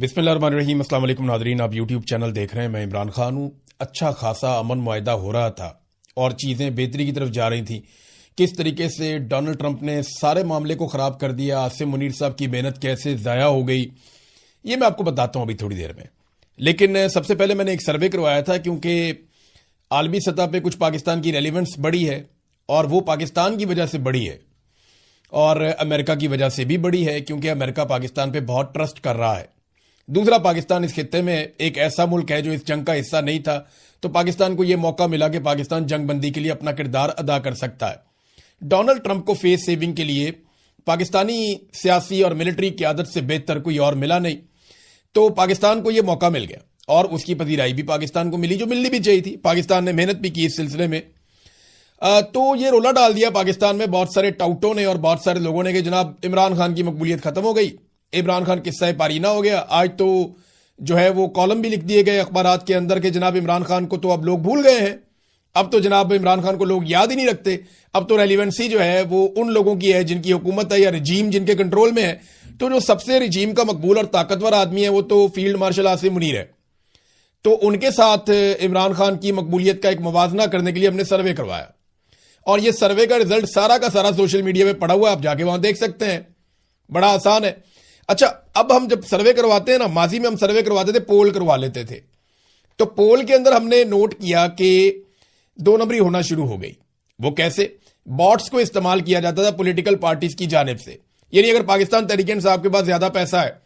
बिस्मिल्लाहिर्रहमानिर्रहीम। अस्सलाम वालेकुम नादरीन, आप यूट्यूब चैनल देख रहे हैं। मैं इमरान खान हूँ। अच्छा खासा अमन मुआहिदा हो रहा था और चीज़ें बेहतरी की तरफ जा रही थी। किस तरीके से डोनाल्ड ट्रंप ने सारे मामले को ख़राब कर दिया, आसिम मुनीर साहब की मेहनत कैसे ज़ाया हो गई, ये मैं आपको बताता हूँ अभी थोड़ी देर में। लेकिन सबसे पहले मैंने एक सर्वे करवाया था, क्योंकि आलमी सतह पर कुछ पाकिस्तान की रेलिवेंस बड़ी है और वो पाकिस्तान की वजह से बड़ी है और अमेरिका की वजह से भी बड़ी है, क्योंकि अमेरिका पाकिस्तान पे बहुत ट्रस्ट कर रहा है। दूसरा, पाकिस्तान इस खित्ते में एक ऐसा मुल्क है जो इस जंग का हिस्सा नहीं था, तो पाकिस्तान को यह मौका मिला कि पाकिस्तान जंग बंदी के लिए अपना किरदार अदा कर सकता है। डोनाल्ड ट्रंप को फेस सेविंग के लिए पाकिस्तानी सियासी और मिलिट्री क़यादत से बेहतर कोई और मिला नहीं, तो पाकिस्तान को यह मौका मिल गया और उसकी पजीराई भी पाकिस्तान को मिली, जो मिलनी भी चाहिए थी। पाकिस्तान ने मेहनत भी की इस सिलसिले में। तो ये रोला डाल दिया पाकिस्तान में बहुत सारे टाउटों ने और बहुत सारे लोगों ने कि जनाब इमरान खान की मकबूलियत खत्म हो गई, इमरान खान किस्सा पारीना हो गया। आज तो जो है वो कॉलम भी लिख दिए गए अखबारात के अंदर कि जनाब इमरान खान को तो अब लोग भूल गए हैं, अब तो जनाब इमरान खान को लोग याद ही नहीं रखते, अब तो रेलिवेंसी जो है वो उन लोगों की है जिनकी हुकूमत है या रजीम जिनके कंट्रोल में है। तो जो सबसे रजीम का मकबूल और ताकतवर आदमी है वो तो फील्ड मार्शल आसिम मुनीर है। तो उनके साथ इमरान खान की मकबूलियत का एक मुवाजना करने के लिए हमने सर्वे करवाया और ये सर्वे का रिजल्ट सारा का सारा सोशल मीडिया में पड़ा हुआ है, आप जाके वहां देख सकते हैं। बड़ा आसान है। अच्छा, अब हम जब सर्वे करवाते हैं ना, माजी में हम सर्वे करवाते थे, पोल करवा लेते थे, तो पोल के अंदर हमने नोट किया कि दो नंबरी होना शुरू हो गई। वो कैसे? बॉट्स को इस्तेमाल किया जाता था पॉलिटिकल पार्टीज की जानिब से। यानी अगर पाकिस्तान तहरीक-ए-इंसाफ के पास ज्यादा पैसा है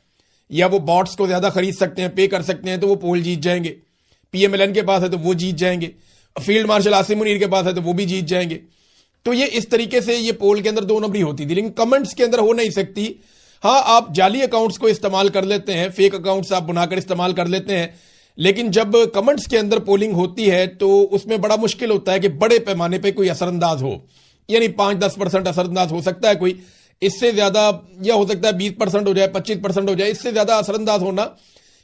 या वो बॉट्स को ज्यादा खरीद सकते हैं, पे कर सकते हैं, तो वो पोल जीत जाएंगे। PMLN के पास है तो वो जीत जाएंगे, फील्ड मार्शल आसिम मुनीर के पास है तो वो भी जीत जाएंगे। तो ये इस तरीके से ये पोल के अंदर दो नंबरी होती थी, लेकिन कमेंट्स के अंदर हो नहीं सकती। हाँ, आप जाली अकाउंट्स को इस्तेमाल कर लेते हैं, फेक अकाउंट्स आप बनाकर इस्तेमाल कर लेते हैं, लेकिन जब कमेंट्स के अंदर पोलिंग होती है तो उसमें बड़ा मुश्किल होता है कि बड़े पैमाने पे कोई असरअंदाज हो। यानी 5-10% असरअंदाज हो सकता है कोई, इससे ज्यादा या हो सकता है 20% हो जाए, 25% हो जाए, इससे ज्यादा असरअंदाज होना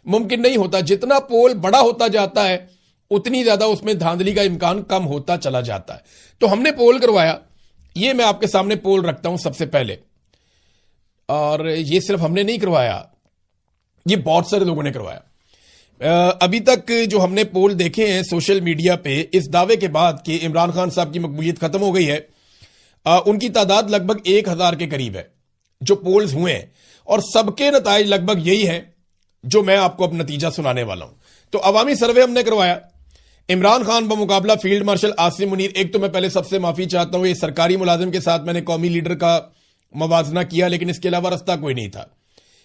मुमकिन नहीं होता। जितना पोल बड़ा होता जाता है उतनी ज्यादा उसमें धांधली का इम्कान कम होता चला जाता है। तो हमने पोल करवाया, ये मैं आपके सामने पोल रखता हूं सबसे पहले, और ये सिर्फ हमने नहीं करवाया, ये बहुत सारे लोगों ने करवाया। अभी तक जो हमने पोल देखे हैं सोशल मीडिया पे इस दावे के बाद कि इमरान खान साहब की मकबूलियत खत्म हो गई है, उनकी तादाद लगभग 1000 के करीब है जो पोल्स हुए हैं, और सबके नताइज लगभग यही है जो मैं आपको अब नतीजा सुनाने वाला हूं। तो अवामी सर्वे हमने करवाया, इमरान खान बमुकाबला फील्ड मार्शल आसिम मुनीर। एक तो मैं पहले सबसे माफी चाहता हूं, ये सरकारी मुलाजिम के साथ मैंने कौमी लीडर का मवाजना किया, लेकिन इसके अलावा रास्ता कोई नहीं था।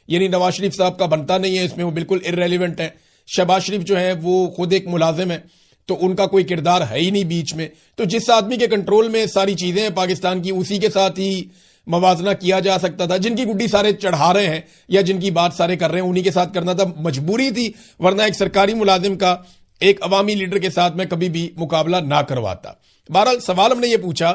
यानी नवाज शरीफ साहब का बनता नहीं है इसमें, वो बिल्कुल इररेलेवेंट है। शहबाज शरीफ जो है वो खुद एक मुलाजिम है, तो उनका कोई किरदार है ही नहीं बीच में। तो जिस आदमी के कंट्रोल में सारी चीजें हैं पाकिस्तान की, उसी के साथ ही मवाजना किया जा सकता था। जिनकी गुड्डी सारे चढ़ा रहे हैं या जिनकी बात सारे कर रहे हैं, उन्हीं के साथ करना था, मजबूरी थी, वरना एक सरकारी मुलाजिम का एक अवामी लीडर के साथ मैं कभी भी मुकाबला ना करवाता। बहरहाल सवाल हमने ये पूछा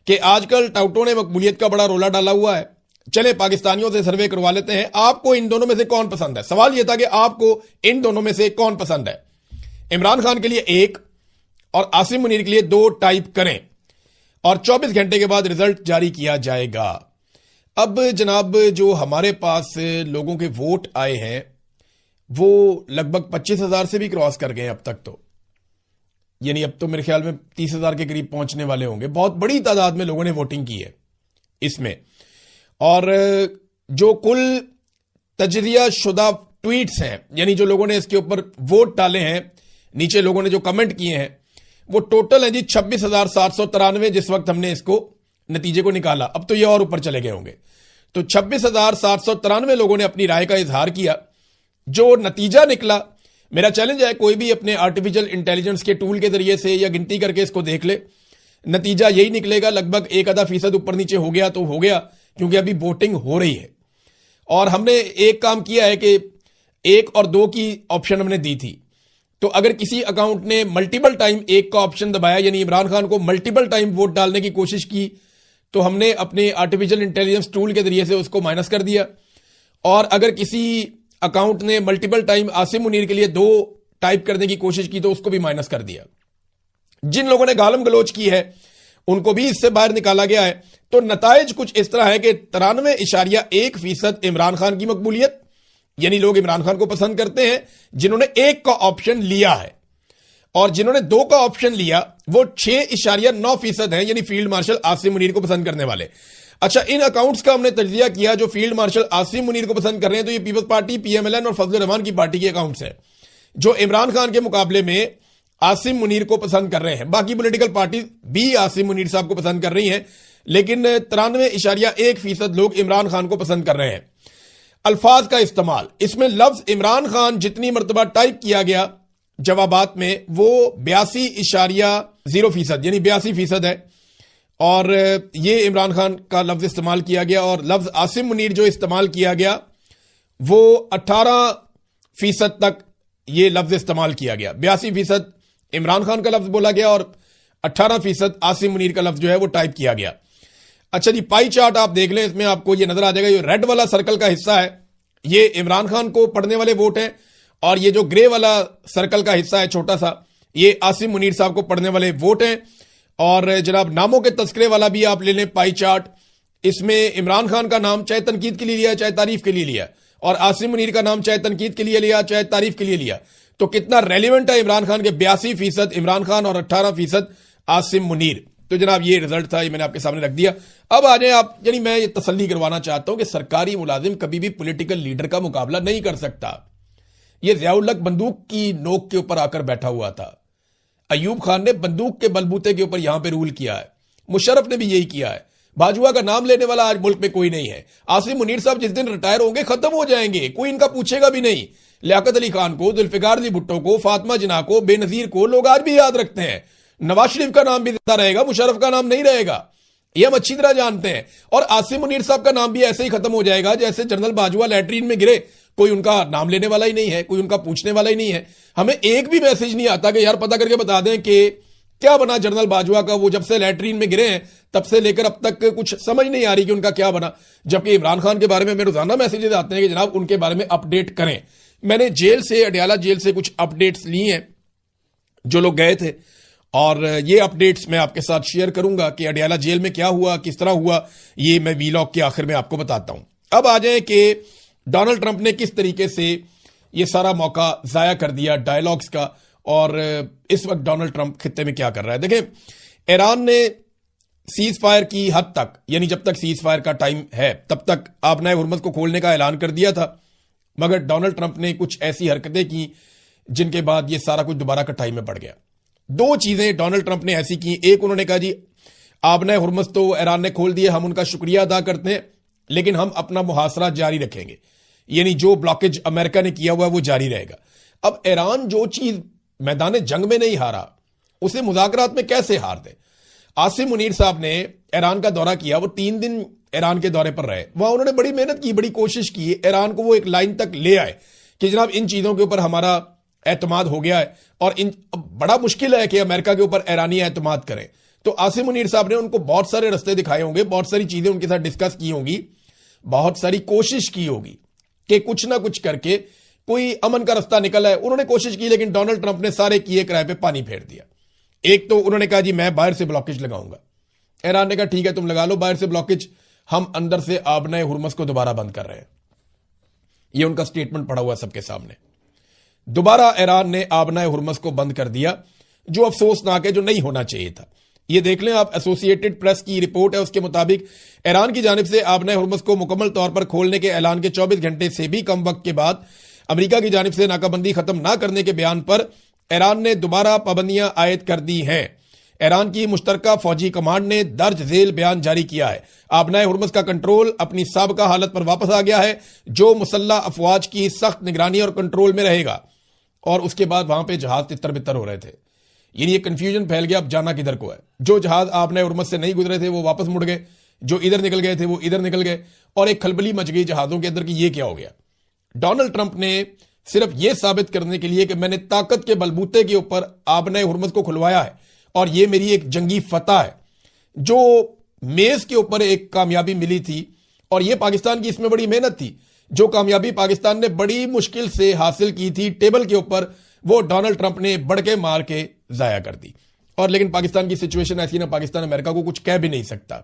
कि आजकल टाउटों ने मकबूलियत का बड़ा रोला डाला हुआ है, चले पाकिस्तानियों से सर्वे करवा लेते हैं, आपको इन दोनों में से कौन पसंद है। सवाल यह था कि आपको इन दोनों में से कौन पसंद है। इमरान खान के लिए 1 और आसिम मुनीर के लिए 2 टाइप करें और 24 घंटे के बाद रिजल्ट जारी किया जाएगा। अब जनाब जो हमारे पास लोगों के वोट आए हैं वो लगभग 25,000 से भी क्रॉस कर गए अब तक, तो यानी अब तो मेरे ख्याल में 30,000 के करीब पहुंचने वाले होंगे। बहुत बड़ी तादाद में लोगों ने वोटिंग की है इसमें, और जो कुल तजरिया शुदा ट्वीट्स हैं, यानी जो लोगों ने इसके ऊपर वोट डाले हैं, नीचे लोगों ने जो कमेंट किए हैं, वो टोटल है जी 26,793 जिस वक्त हमने इसको नतीजे को निकाला। अब तो ये और ऊपर चले गए होंगे। तो 26,793 लोगों ने अपनी राय का इजहार किया। जो नतीजा निकला, मेरा चैलेंज है कोई भी अपने आर्टिफिशियल इंटेलिजेंस के टूल के जरिए से या गिनती करके इसको देख ले, नतीजा यही निकलेगा। लगभग 1-आधा% ऊपर नीचे हो गया तो हो गया, क्योंकि अभी वोटिंग हो रही है। और हमने एक काम किया है कि 1 और 2 की ऑप्शन हमने दी थी, तो अगर किसी अकाउंट ने मल्टीपल टाइम 1 का ऑप्शन दबाया, यानी इमरान खान को मल्टीपल टाइम वोट डालने की कोशिश की, तो हमने अपने आर्टिफिशियल इंटेलिजेंस टूल के जरिए से उसको माइनस कर दिया। और अगर किसी अकाउंट ने मल्टीपल टाइम आसिम मुनीर के लिए 2 टाइप करने की कोशिश की तो उसको भी माइनस कर दिया। जिन लोगों ने गालम गलोच की है उनको भी इससे बाहर निकाला गया है। तो नताइज कुछ इस तरह है कि 93.1% इमरान खान की मकबूलियत यानी लोग इमरान खान को पसंद करते हैं जिन्होंने 1 का ऑप्शन लिया है, और जिन्होंने 2 का ऑप्शन लिया वो 6.9% है, यानी फील्ड मार्शल आसिम मुनीर को पसंद करने वाले। अच्छा, इन अकाउंट्स का हमने तज्जिया किया जो फील्ड मार्शल आसिम मुनीर को पसंद कर रहे हैं, तो ये पीपल्स पार्टी, पीएमएलएन और फजल रहमान की पार्टी के अकाउंट्स हैं जो इमरान खान के मुकाबले में आसिम मुनीर को पसंद कर रहे हैं। बाकी पॉलिटिकल पार्टी भी आसिम मुनीर साहब को पसंद कर रही हैं, लेकिन 93.1% लोग इमरान खान को पसंद कर रहे हैं। अल्फाज का इस्तेमाल, इसमें लफ्ज इमरान खान जितनी मरतबा टाइप किया गया जवाबात में वो 82.0% यानी 82% है, और ये इमरान खान का लफ्ज इस्तेमाल किया गया, और लफ्ज आसिम मुनीर जो इस्तेमाल किया गया वो 18% तक ये लफ्ज इस्तेमाल किया गया। 82% इमरान खान का लफ्ज बोला गया और 18% आसिम मुनीर का लफ्ज जो है वो टाइप किया गया। अच्छा जी, पाई चार्ट आप देख लें, इसमें आपको ये नजर आ जाएगा, ये रेड वाला सर्कल का हिस्सा है ये इमरान खान को पढ़ने वाले वोट हैं, और ये जो ग्रे वाला सर्कल का हिस्सा है छोटा सा, ये आसिम मुनीर साहब को पढ़ने वाले वोट हैं। और जनाब नामों के तस्करे वाला भी आप ले लें पाई चार्ट, इसमें इमरान खान का नाम चाहे तनकीद के लिए लिया चाहे तारीफ के लिए लिया, और आसिम मुनीर का नाम चाहे तनकीद के लिए लिया चाहे तारीफ के लिए लिया, तो कितना रेलिवेंट है इमरान खान के 82% इमरान खान और 18% आसिम मुनीर। तो जनाब ये रिजल्ट था, ये मैंने आपके सामने रख दिया। अब आ जाए आप, यानी मैं ये तसल्ली करवाना चाहता हूं कि सरकारी मुलाजिम कभी भी पॉलिटिकल लीडर का मुकाबला नहीं कर सकता। ये ज़ियाउल हक बंदूक की नोक के ऊपर आकर बैठा हुआ था, अयूब खान ने बंदूक के बलबूते के ऊपर यहां पे रूल किया है, मुशर्रफ ने भी यही किया है। बाजुआ का नाम लेने वाला आज मुल्क में कोई नहीं है। आसिम मुनीर साहब जिस दिन रिटायर होंगे खत्म हो जाएंगे, कोई इनका पूछेगा भी नहीं। लियाकत अली खान को, जुल्फिकार अली भुट्टो को, फातिमा जिन्ना को, बेनजीर को लोग आज भी याद रखते हैं। नवाज शरीफ का नाम भी जिंदा रहेगा, मुशर्रफ का नाम नहीं रहेगा, ये हम अच्छी तरह जानते हैं। और आसिम मुनीर साहब का नाम भी ऐसे ही खत्म हो जाएगा जैसे जनरल बाजवा लैट्रीन में गिरे, कोई उनका नाम लेने वाला ही नहीं है, कोई उनका पूछने वाला ही नहीं है। हमें एक भी मैसेज नहीं आता कि यार पता करके बता दें कि क्या बना जनरल बाजवा का, वो जब से लैट्रीन में गिरे हैं तब से लेकर अब तक कुछ समझ नहीं आ रही कि उनका क्या बना। जबकि इमरान खान के बारे में हमें रोजाना मैसेजेस आते हैं कि जनाब उनके बारे में अपडेट करें। मैंने जेल से, अडयाला जेल से कुछ अपडेट्स ली हैं जो लोग गए थे, और ये अपडेट्स मैं आपके साथ शेयर करूंगा कि अडयाला जेल में क्या हुआ, किस तरह हुआ, ये मैं वीलॉग के आखिर में आपको बताता हूं। अब आ जाए कि डोनाल्ड ट्रंप ने किस तरीके से ये सारा मौका जाया कर दिया डायलॉग्स का, और इस वक्त डोनाल्ड ट्रंप खित्ते में क्या कर रहा है। देखें, ईरान ने सीज फायर की हद तक, यानी जब तक सीज फायर का टाइम है तब तक आबनाए हुर्मुज़ को खोलने का ऐलान कर दिया था, मगर डोनाल्ड ट्रंप ने कुछ ऐसी हरकतें की जिनके बाद ये सारा कुछ दोबारा का टाइम में पड़ गया। 2 चीजें डोनाल्ड ट्रंप ने ऐसी की, एक उन्होंने कहा जी आबनाए हुर्मुज़ तो ईरान ने खोल दिए, हम उनका शुक्रिया अदा करते हैं, लेकिन हम अपना मुहासरा जारी रखेंगे, यानी जो ब्लॉकेज अमेरिका ने किया हुआ है वो जारी रहेगा। अब ईरान जो चीज मैदान जंग में नहीं हारा उसे मुज़ाकरात में कैसे हार दे। आसिम मुनीर साहब ने ईरान का दौरा किया, वो 3 दिन ईरान के दौरे पर रहे, वहां उन्होंने बड़ी मेहनत की, बड़ी कोशिश की, ईरान को वो एक लाइन तक ले आए कि जनाब इन चीजों के ऊपर हमारा एतमाद हो गया है, और इन बड़ा मुश्किल है कि अमेरिका के ऊपर ईरानी एतमाद करें। तो आसिम मुनीर साहब ने उनको बहुत सारे रास्ते दिखाए होंगे, बहुत सारी चीजें उनके साथ डिस्कस की होंगी, बहुत सारी कोशिश की होगी कि कुछ ना कुछ करके कोई अमन का रास्ता निकला है। उन्होंने कोशिश की, लेकिन डोनाल्ड ट्रंप ने सारे किए किराए पे पानी फेर दिया। एक तो उन्होंने कहा जी मैं बाहर से ब्लॉकेज लगाऊंगा, ईरान ने कहा ठीक है तुम लगा लो बाहर से ब्लॉकेज, हम अंदर से आबनाए हुर्मुज़ को दोबारा बंद कर रहे हैं। यह उनका स्टेटमेंट पड़ा हुआ सबके सामने। दोबारा ईरान ने आबनाए हुर्मुज़ को बंद कर दिया, जो अफसोसनाक है, जो नहीं होना चाहिए था। ये देख लें आप, एसोसिएटेड प्रेस की रिपोर्ट है, उसके मुताबिक ईरान की जानिब से आबनाए हुर्मुज़ को मुकम्मल तौर पर खोलने के ऐलान के 24 घंटे से भी कम वक्त के बाद अमेरिका की जानिब से नाकाबंदी खत्म न करने के बयान पर ईरान ने दोबारा पाबंदियां आयद कर दी हैं। ईरान की मुश्तरका फौजी कमांड ने दर्ज झेल बयान जारी किया है। आबनाए हुर्मुज़ का कंट्रोल अपनी साबका हालत पर वापस आ गया है, जो मुसल्लह अफवाज की सख्त निगरानी और कंट्रोल में रहेगा। और उसके बाद वहां पे जहाज तितर बितर हो रहे थे, यानी ये कंफ्यूजन फैल गया, अब जाना किधर को है। जो जहाज आबनाए हुर्मुज़ से नहीं गुजरे थे वो वापस मुड़ गए, जो इधर निकल गए थे वो इधर निकल गए, और एक खलबली मच गई जहाजों के अंदर कि ये क्या हो गया। डोनाल्ड ट्रंप ने सिर्फ यह साबित करने के लिए कि मैंने ताकत के बलबूते के ऊपर आबनाए हुर्मुज़ को खुलवाया है और यह मेरी एक जंगी फतह है, जो मेज के ऊपर एक कामयाबी मिली थी, और यह पाकिस्तान की इसमें बड़ी मेहनत थी। जो कामयाबी पाकिस्तान ने बड़ी मुश्किल से हासिल की थी टेबल के ऊपर, वो डोनाल्ड ट्रंप ने बढ़के मार के जाया कर दी। और लेकिन पाकिस्तान की सिचुएशन ऐसी ना, पाकिस्तान अमेरिका को कुछ कह भी नहीं सकता।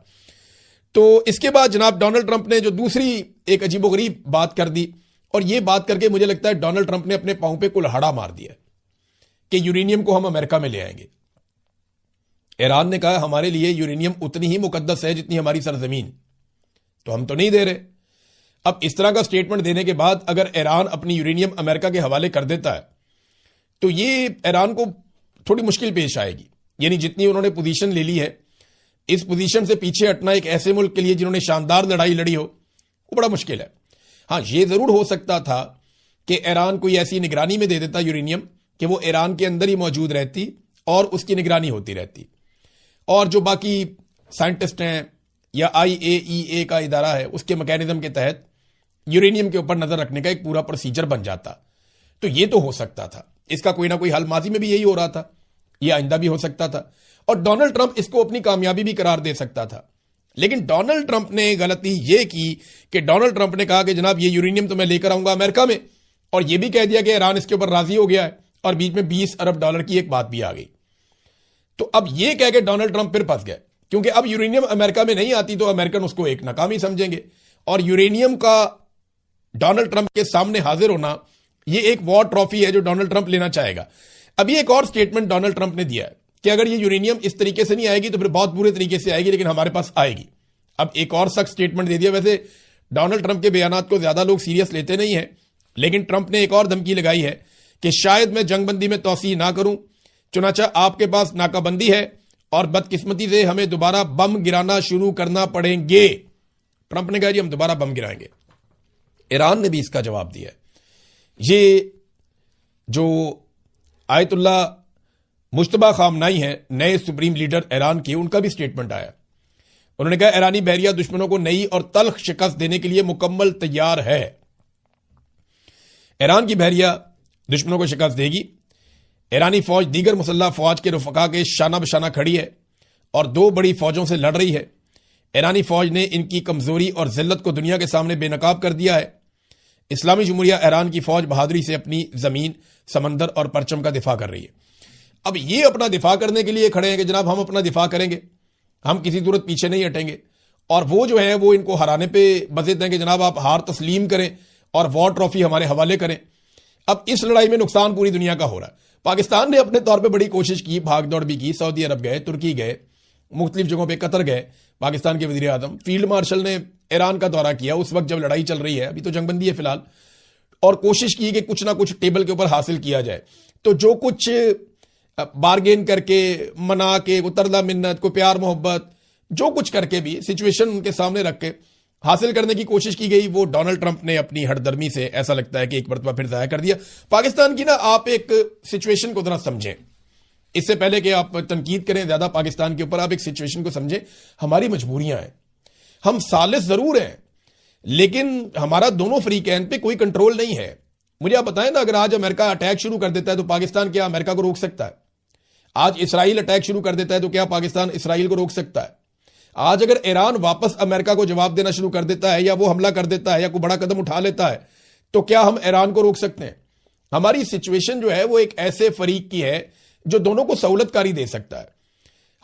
तो इसके बाद जनाब डोनाल्ड ट्रंप ने जो दूसरी एक अजीबोगरीब बात कर दी, और यह बात करके मुझे लगता है डोनाल्ड ट्रंप ने अपने पांव पे कुल्हाड़ा मार दिया कि यूरेनियम को हम अमेरिका में ले आएंगे। ईरान ने कहा हमारे लिए यूरेनियम उतनी ही मुकद्दस है जितनी हमारी सरजमीन, तो हम तो नहीं दे रहे। अब इस तरह का स्टेटमेंट देने के बाद अगर ईरान अपनी यूरेनियम अमेरिका के हवाले कर देता है तो ये ईरान को थोड़ी मुश्किल पेश आएगी। यानी जितनी उन्होंने पोजीशन ले ली है, इस पोजीशन से पीछे हटना एक ऐसे मुल्क के लिए जिन्होंने शानदार लड़ाई लड़ी हो, वो बड़ा मुश्किल है। हां, यह जरूर हो सकता था कि ईरान कोई ऐसी निगरानी में दे देता यूरेनियम कि वो ईरान के अंदर ही मौजूद रहती और उसकी निगरानी होती रहती, और जो बाकी साइंटिस्ट हैं या IAEA का इदारा है उसके मैकेनिज्म के तहत यूरेनियम के ऊपर नजर रखने का एक पूरा प्रोसीजर बन जाता। तो यह तो हो सकता था, इसका कोई ना कोई हल माजी में भी यही हो रहा था, यह आइंदा भी हो सकता था, और डोनाल्ड ट्रंप इसको अपनी कामयाबी भी करार दे सकता था। लेकिन डोनाल्ड ट्रंप ने गलती यह की कि डोनाल्ड ट्रंप ने कहा कि जनाब ये यूरेनियम तो मैं लेकर आऊंगा अमेरिका में, और यह भी कह दिया कि ईरान इसके ऊपर राजी हो गया है, और बीच में $20 अरब की एक बात भी आ गई। तो अब यह कह के डोनाल्ड ट्रंप फिर फंस गए, क्योंकि अब यूरेनियम अमेरिका में नहीं आती तो अमेरिकन उसको एक नाकामी समझेंगे, और यूरेनियम का डोनाल्ड ट्रंप के सामने हाजिर होना यह एक वॉर ट्रॉफी है जो डोनाल्ड ट्रंप लेना चाहेगा। अभी एक और स्टेटमेंट डोनाल्ड ट्रंप ने दिया है कि अगर ये यूरेनियम इस तरीके से नहीं आएगी तो फिर बहुत बुरे तरीके से आएगी, लेकिन हमारे पास आएगी। अब एक और सख्त स्टेटमेंट दे दिया। वैसे डोनाल्ड ट्रंप के बयानात को ज्यादा लोग सीरियस लेते नहीं है, लेकिन ट्रंप ने एक और धमकी लगाई है कि शायद मैं जंगबंदी में तौसीह ना करूं, चुनाचा आपके पास नाकाबंदी है और बदकिस्मती से हमें दोबारा बम गिराना शुरू करना पड़ेंगे। ट्रंप ने कहा जी हम दोबारा बम गिराएंगे। ईरान ने भी इसका जवाब दिया। ये जो आयतुल्ला मुश्तबा खामनाई है, नए सुप्रीम लीडर ईरान के, उनका भी स्टेटमेंट आया। उन्होंने कहा ईरानी बहरिया दुश्मनों को नई और तल्ख शिकस्त देने के लिए मुकम्मल तैयार है। ईरान की बहरिया दुश्मनों को शिकस्त देगी। ईरानी फौज दीगर मुसल्लह फौज के रुफका के शाना बशाना खड़ी है और दो बड़ी फौजों से लड़ रही है। ईरानी फौज ने इनकी कमजोरी और जिल्लत को दुनिया के सामने बेनकाब कर दिया है। इस्लामी जमहूरिया ईरान की फौज बहादुरी से अपनी जमीन, समंदर और परचम का दिफा कर रही है। अब ये अपना दिफा करने के लिए खड़े हैं कि जनाब हम अपना दिफा करेंगे, हम किसी सूरत पीछे नहीं हटेंगे, और वो जो है वो इनको हराने पे बज़िद हैं कि जनाब आप हार तस्लीम करें और वॉर ट्रॉफी हमारे हवाले करें। अब इस लड़ाई में नुकसान पूरी दुनिया का हो रहा है। पाकिस्तान ने अपने तौर पे बड़ी कोशिश की, भाग दौड़ भी की, सऊदी अरब गए, तुर्की गए, मुख्तलिफ जगहों पे कतर गए। पाकिस्तान के वज़ीर आज़म, फील्ड मार्शल ने ईरान का दौरा किया उस वक्त जब लड़ाई चल रही है, अभी तो जंगबंदी है फिलहाल, और कोशिश की कि कुछ ना कुछ टेबल के ऊपर हासिल किया जाए। तो जो कुछ बार्गेन करके, मना के, को तरला मिन्नत, को प्यार मोहब्बत, जो कुछ करके भी सिचुएशन उनके सामने रख के हासिल करने की कोशिश की गई, वो डोनाल्ड ट्रंप ने अपनी हठधर्मी से ऐसा लगता है कि एक मरतबा फिर जाया कर दिया। पाकिस्तान की ना आप एक सिचुएशन को जरा समझें, इससे पहले कि आप तनकीद करें ज्यादा पाकिस्तान के ऊपर, आप एक सिचुएशन को समझें। हमारी मजबूरियां हैं, हम सालिस जरूर हैं, लेकिन हमारा दोनों फरीकैन पे कोई कंट्रोल नहीं है। मुझे आप बताएं ना, अगर आज अमेरिका अटैक शुरू कर देता है तो पाकिस्तान क्या अमेरिका को रोक सकता है? आज इसराइल अटैक शुरू कर देता है तो क्या पाकिस्तान इसराइल को रोक सकता है? आज अगर ईरान वापस अमेरिका को जवाब देना शुरू कर देता है, या वो हमला कर देता है, या कोई बड़ा कदम उठा लेता है, तो क्या हम ईरान को रोक सकते हैं? हमारी सिचुएशन जो है वो एक ऐसे फरीक की है जो दोनों को सहूलतकारी दे सकता है।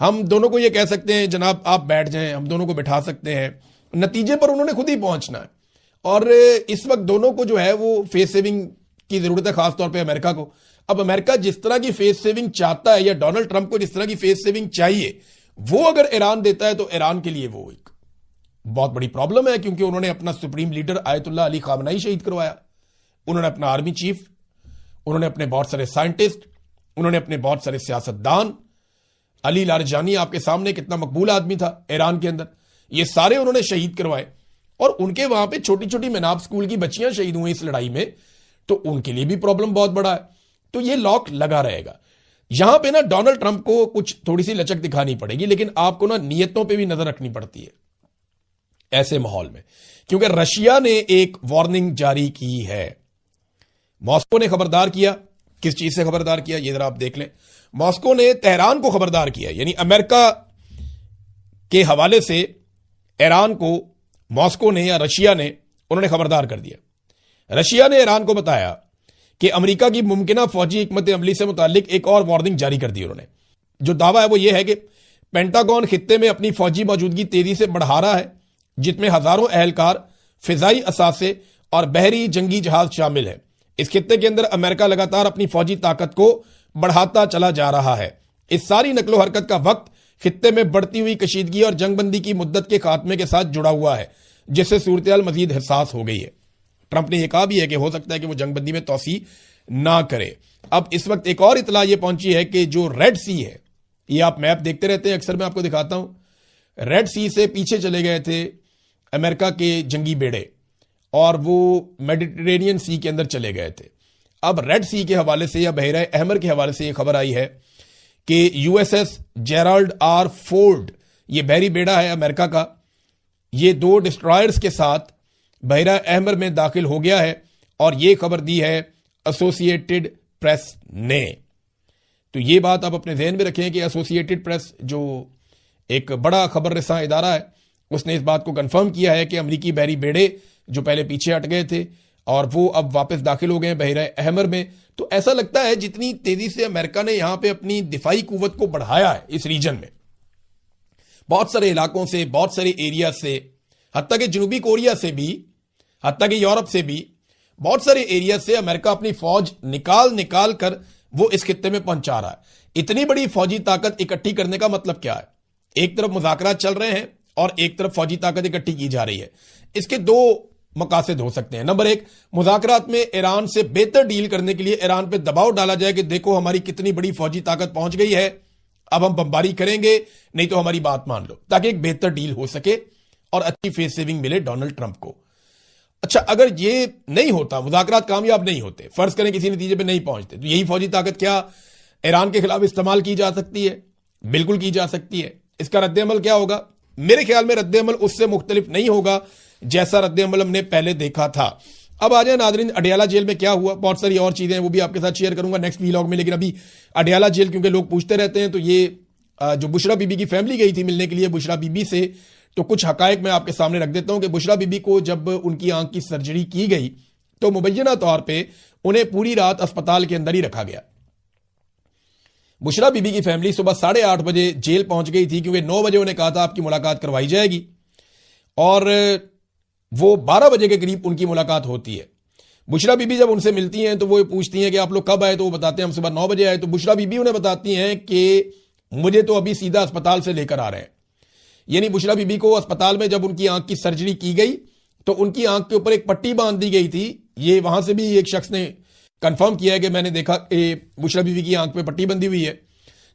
हम दोनों को ये कह सकते हैं जनाब आप बैठ जाएं, हम दोनों को बिठा सकते हैं, नतीजे पर उन्होंने खुद ही पहुंचना है। और इस वक्त दोनों को जो है वो फेस सेविंग की जरूरत है, खासतौर पर अमेरिका को। अब अमेरिका जिस तरह की फेस सेविंग चाहता है, या डोनाल्ड ट्रंप को जिस तरह की फेस सेविंग चाहिए, वो अगर ईरान देता है तो ईरान के लिए वो एक बहुत बड़ी प्रॉब्लम है, क्योंकि उन्होंने अपना सुप्रीम लीडर आयतुल्ला अली खामनाई शहीद करवाया, उन्होंने अपना आर्मी चीफ, उन्होंने अपने बहुत सारे साइंटिस्ट, उन्होंने अपने बहुत सारे सियासतदान, अली लारजानी आपके सामने कितना मकबूल आदमी था ईरान के अंदर, ये सारे उन्होंने शहीद करवाए। और उनके वहां पे छोटी छोटी मेनाब स्कूल की बच्चियां शहीद हुई इस लड़ाई में, तो उनके लिए भी प्रॉब्लम बहुत बड़ा है। तो ये लॉक लगा रहेगा। यहां पे ना डोनाल्ड ट्रंप को कुछ थोड़ी सी लचक दिखानी पड़ेगी, लेकिन आपको ना नियतों पे भी नजर रखनी पड़ती है ऐसे माहौल में, क्योंकि रशिया ने एक वार्निंग जारी की है। मॉस्को ने खबरदार किया। किस चीज से खबरदार किया ये जरा आप देख लें। मॉस्को ने तेहरान को खबरदार किया, यानी अमेरिका के हवाले से ईरान को मॉस्को ने या रशिया ने उन्होंने खबरदार कर दिया। रशिया ने ईरान को बताया कि अमेरिका की मुमकिना फौजी हिकमत अमली से मुतालिक एक और वार्निंग जारी कर दी उन्होंने। जो दावा है वो ये है कि पेंटागन खित्ते में अपनी फौजी मौजूदगी तेजी से बढ़ा रहा है, जिसमें हजारों अहलकार, फिजाई असासे और बहरी जंगी जहाज शामिल है। इस खित्ते के अंदर अमेरिका लगातार अपनी फौजी ताकत को बढ़ाता चला जा रहा है। इस सारी नकलो हरकत का वक्त खित्ते में बढ़ती हुई कशीदगी और जंगबंदी की मुद्दत के खात्मे के साथ जुड़ा हुआ है, जिससे सूरत-ए-हाल मजीद हिसास हो गई है। ट्रंप ने यह कहा भी है कि हो सकता है कि वो जंगबंदी में तोसी ना करे। अब इस वक्त एक और इतला यह पहुंची है कि जो रेड सी है, ये आप मैप देखते रहते हैं, अक्सर मैं आपको दिखाता हूं, रेड सी से पीछे चले गए थे अमेरिका के जंगी बेड़े और वो मेडिटेरेनियन सी के अंदर चले गए थे। अब रेड सी के हवाले से या बहरा अहमर के हवाले से यह खबर आई है कि यूएसएस जेराल्ड आर फोर्ड, ये बहरी बेड़ा है अमेरिका का, ये 2 डिस्ट्रॉयर्स के साथ बहरा अहमर में दाखिल हो गया है और यह खबर दी है एसोसिएटेड प्रेस ने। तो ये बात आप अपने ध्यान में रखें कि एसोसिएटेड प्रेस जो एक बड़ा खबर रसा इदारा है, उसने इस बात को कंफर्म किया है कि अमरीकी बहरी बेड़े जो पहले पीछे हट गए थे और वो अब वापस दाखिल हो गए हैं बहरा अहमर में। तो ऐसा लगता है जितनी तेजी से अमेरिका ने यहां पे अपनी दिफाई कुव्वत को बढ़ाया है इस रीजन में, बहुत सारे इलाकों से, बहुत सारे एरिया से, हत्ता कि जनूबी कोरिया से भी, हत्ता कि यूरोप से भी, बहुत सारे एरिया से अमेरिका अपनी फौज निकाल कर वो इस खित्ते में पहुंचा रहा है। इतनी बड़ी फौजी ताकत इकट्ठी करने का मतलब क्या है? एक तरफ मुज़ाकरात चल रहे हैं और एक तरफ फौजी ताकत इकट्ठी की जा रही है। इसके 2 मकासद हो सकते हैं। नंबर 1, मुज़ाकरात में ईरान से बेहतर डील करने के लिए ईरान पे दबाव डाला जाए कि देखो हमारी कितनी बड़ी फौजी ताकत पहुंच गई है, अब हम बमबारी करेंगे, नहीं तो हमारी बात मान लो, ताकि एक बेहतर डील हो सके और अच्छी फेस सेविंग मिले डोनाल्ड ट्रंप को। अच्छा, अगर ये नहीं होता, मुज़ाकरात कामयाब नहीं होते, फर्ज करें किसी नतीजे पे नहीं पहुंचते, तो यही फौजी ताकत क्या ईरान के खिलाफ इस्तेमाल की जा सकती है? बिल्कुल की जा सकती है। इसका रद्द-ए-अमल क्या होगा? मेरे ख्याल में रद्द-ए-अमल उससे मुख्तलिफ नहीं होगा जैसा रद्द-ए-अमल हमने पहले देखा था। अब आ जाए नाज़रीन, अडयाला जेल में क्या हुआ, बहुत सारी और चीजें वो भी आपके साथ शेयर करूंगा नेक्स्ट व्लॉग में। लेकिन अभी अडयाला जेल, क्योंकि लोग पूछते रहते हैं, तो ये जो बुशरा बीबी की फैमिली गई थी मिलने के लिए बुशरा बीबी से, तो कुछ हकायक मैं आपके सामने रख देता हूं कि बुशरा बीबी को जब उनकी आंख की सर्जरी की गई तो मुबैना तौर पर उन्हें पूरी रात अस्पताल के अंदर ही रखा गया। बुशरा बीबी की फैमिली सुबह 8:30 बजे जेल पहुंच गई थी, क्योंकि 9 बजे उन्हें कहा था आपकी मुलाकात करवाई जाएगी, और वो 12 बजे के करीब उनकी मुलाकात होती है। बुशरा बीबी जब उनसे मिलती हैं तो वो पूछती हैं कि आप लोग कब आए, तो वो बताते हैं हम सुबह 9 बजे आए। तो बुशरा बीबी उन्हें बताती हैं कि मुझे तो अभी सीधा अस्पताल से लेकर आ रहे हैं। यानी बुशरा बीबी को अस्पताल में जब उनकी आंख की सर्जरी की गई तो उनकी आंख के ऊपर एक पट्टी बांध दी गई थी। ये वहां से भी एक शख्स ने कंफर्म किया है कि मैंने देखा बुशरा बीबी की आंख पे पट्टी बंधी हुई है।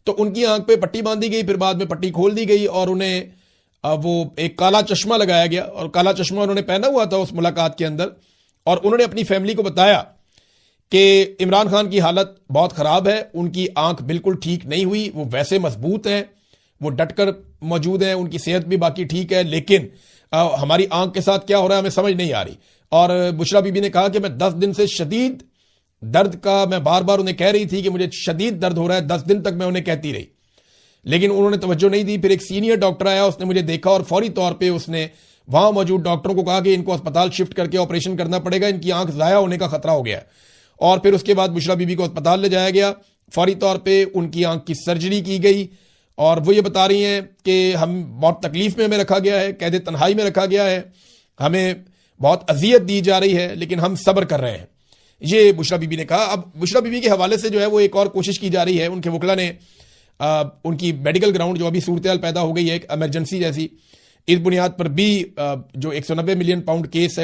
तो उनकी आंख पे पट्टी बांधी गई, फिर बाद में पट्टी खोल दी गई और उन्हें वो एक काला चश्मा लगाया गया, और काला चश्मा उन्होंने पहना हुआ था उस मुलाकात के अंदर। और उन्होंने अपनी फैमिली को बताया कि इमरान खान की हालत बहुत खराब है, उनकी आंख बिल्कुल ठीक नहीं हुई, वो वैसे मजबूत हैं, वो डटकर मौजूद हैं, उनकी सेहत भी बाकी ठीक है, लेकिन हमारी आंख के साथ क्या हो रहा है हमें समझ नहीं आ रही। और बुशरा बीबी ने कहा कि मैं 10 दिन से शदीद दर्द का, मैं बार बार उन्हें कह रही थी कि मुझे शदीद दर्द हो रहा है, 10 दिन तक मैं उन्हें कहती रही, लेकिन उन्होंने तवज्जो नहीं दी। फिर एक सीनियर डॉक्टर आया, उसने मुझे देखा और फौरी तौर पे उसने वहां मौजूद डॉक्टरों को कहा कि इनको अस्पताल शिफ्ट करके ऑपरेशन करना पड़ेगा, इनकी आंख जाया होने का खतरा हो गया। और फिर उसके बाद बुशरा बीबी को अस्पताल ले जाया गया, फौरी तौर पे उनकी आंख की सर्जरी की गई। और वो ये बता रही हैं कि हम बहुत तकलीफ में हमें रखा गया है, कैद तन्हाई में रखा गया है, हमें बहुत अजियत दी जा रही है, लेकिन हम सब्र कर रहे हैं, ये बुशरा बीबी ने कहा। अब बुशरा बीबी के हवाले से जो है वो एक और कोशिश की जा रही है। उनके वकला ने उनकी मेडिकल ग्राउंड जो अभी सूरत-ए-हाल पैदा हो गई है एक इमरजेंसी जैसी, इस बुनियाद पर भी जो 190 मिलियन पाउंड केस है